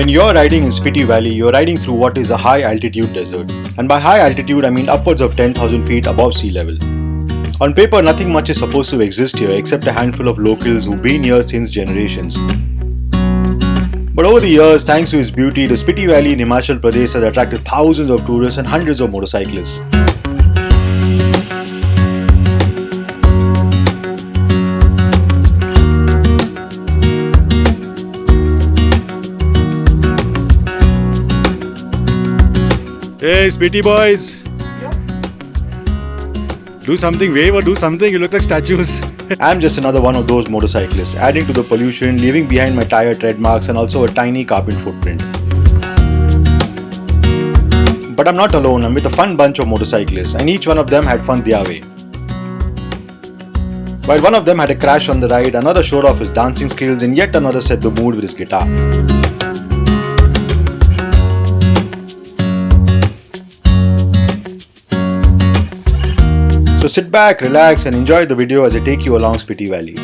When you're riding in Spiti Valley, you're riding through what is a high altitude desert. And by high altitude, I mean upwards of 10,000 feet above sea level. On paper, nothing much is supposed to exist here except a handful of locals who've been here since generations. But over the years, thanks to its beauty, the Spiti Valley in Himachal Pradesh has attracted thousands of tourists and hundreds of motorcyclists. Hey, Spiti boys! Do something, wave or do something, you look like statues. I'm just another one of those motorcyclists, adding to the pollution, leaving behind my tire tread marks and also a tiny carbon footprint. But I'm not alone, I'm with a fun bunch of motorcyclists and each one of them had fun their way. While one of them had a crash on the ride, another showed off his dancing skills and yet another set the mood with his guitar. So sit back, relax and enjoy the video as I take you along Spiti Valley.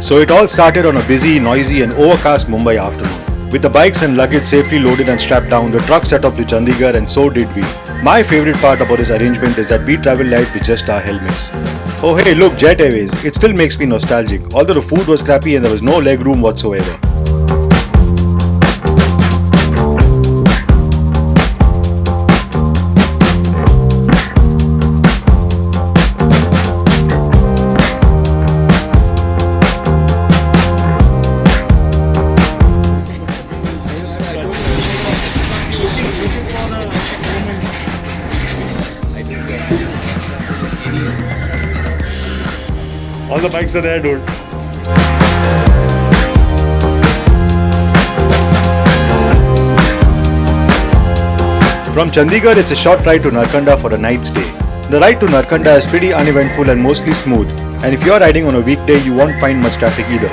So it all started on a busy, noisy and overcast Mumbai afternoon. With the bikes and luggage safely loaded and strapped down, the truck set off to Chandigarh and so did we. My favorite part about this arrangement is that we travel light with just our helmets. Oh hey, look, Jet Airways. It still makes me nostalgic, although the food was crappy and there was no leg room whatsoever. All the bikes are there, dude. From Chandigarh, it's a short ride to Narkanda for a night stay. The ride to Narkanda is pretty uneventful and mostly smooth, and if you're riding on a weekday, you won't find much traffic either.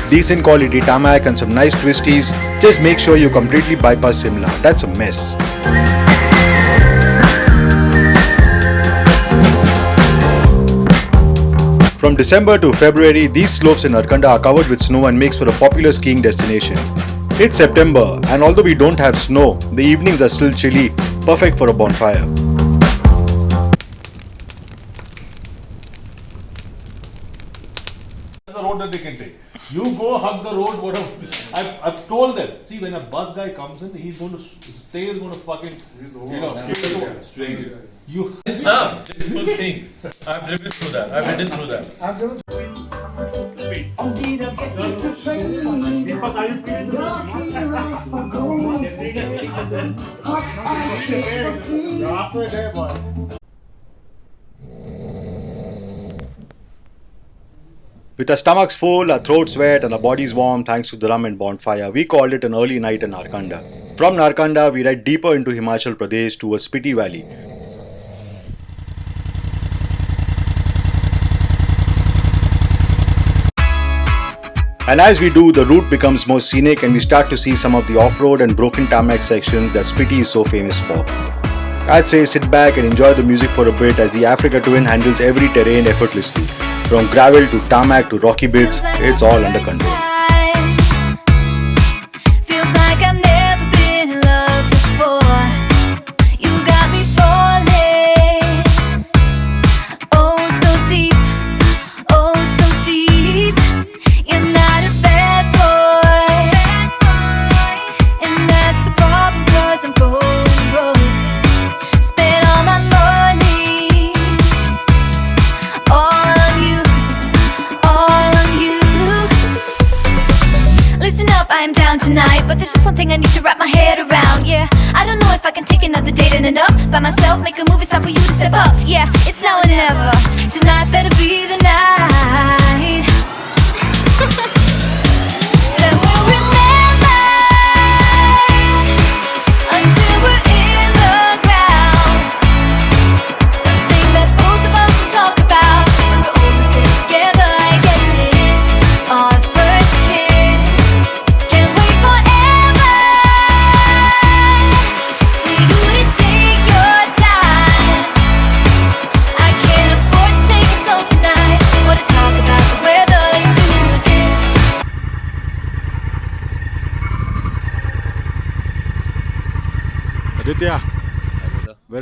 Decent quality tarmac and some nice twisties. Just make sure you completely bypass Simla. That's a mess. From December to February, these slopes in Narkanda are covered with snow and makes for a popular skiing destination. It's September, and although we don't have snow, the evenings are still chilly, perfect for a bonfire. The road that they can take. You go hug the road, whatever. I've told them. See, when a bus guy comes in, he's going to stay. Is going to fucking, swing. You. This is the thing. I've driven through that. I've ridden through that. With our stomachs full, our throats wet and our bodies warm thanks to the rum and bonfire, we called it an early night in Narkanda. From Narkanda, we ride deeper into Himachal Pradesh towards Spiti Valley. And as we do, the route becomes more scenic and we start to see some of the off-road and broken tarmac sections that Spiti is so famous for. I'd say sit back and enjoy the music for a bit as the Africa Twin handles every terrain effortlessly. From gravel to tarmac to rocky bits, it's all under control. Feels like I've never been in love before. You got me falling. Oh, so deep. Oh, so deep. You're not a bad boy. And that's the problem, 'cause I'm going broke. Spent all my money. All on you. All on you. Listen up, I'm down tonight, but there's just one thing I need to wrap my head around. Yeah, I don't know if I can take another date and enough by myself, make a move, it's time for you to step up. Yeah, it's now or never. Tonight better be the night. Then we'll remember until we're in the ground.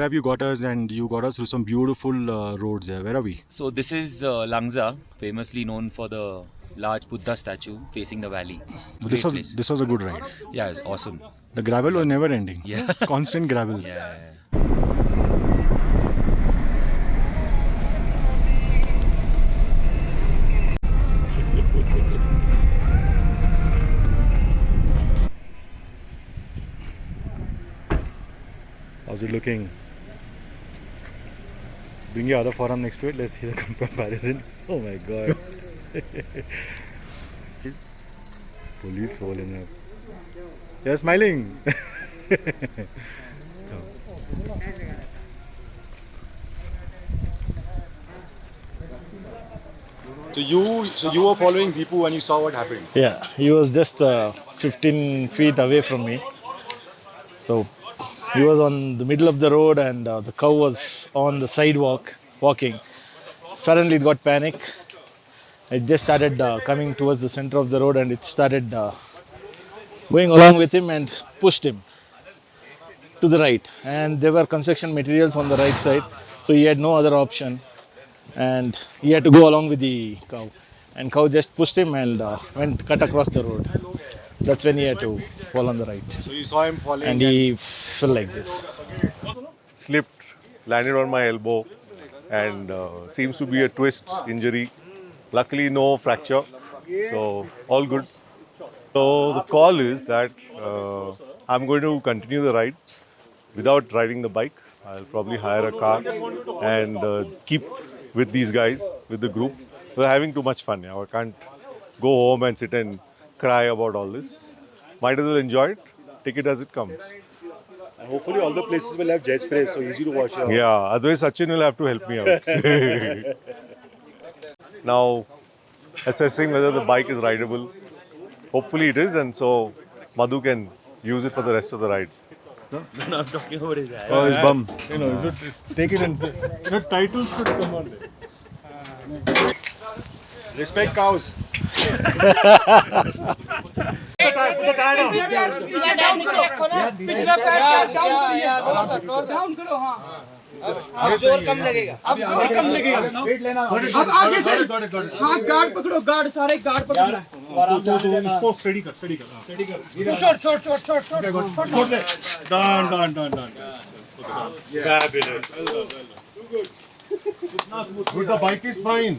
have you got us? And you got us through some beautiful roads there. Where are we? So this is Langza, famously known for the large Buddha statue facing the valley. Great place. This was a good ride. Yeah, it's awesome. The gravel was never ending. Yeah. Constant gravel. Yeah. How's it looking? Bring your other forearm next to it. Let's see the comparison. Oh my god. Police rolling up. You're smiling. So you were following Deepu when you saw what happened. Yeah, he was just 15 feet away from me. So he was on the middle of the road and the cow was on the sidewalk walking. Suddenly it got panic. It just started coming towards the center of the road and it started going along with him and pushed him to the right. And there were construction materials on the right side, so he had no other option. And he had to go along with the cow. And cow just pushed him and cut across the road. That's when he had to fall on the right. So you saw him falling. And he fell like this. Slipped, landed on my elbow, and seems to be a twist injury. Luckily, no fracture, so all good. So the call is that I'm going to continue the ride without riding the bike. I'll probably hire a car and keep with these guys, with the group. We're having too much fun now. I can't go home and sit and cry about all this. Might as well enjoy it, take it as it comes. And hopefully all the places will have jet spray, so easy to wash out. Yeah, otherwise Sachin will have to help me out. Now, assessing whether the bike is rideable. Hopefully it is, and so Madhu can use it for the rest of the ride. No, I'm talking about his ass. Oh, his bum. You know, you should take it and say, titles should come on there. Respect cows. अब जोर कम लगेगा अब आगे से हाँ guard पकड़ो guard सारे guard पकड़ना है इसको स्टडी कर छोड़ done. Fabulous. Good, the bike is fine.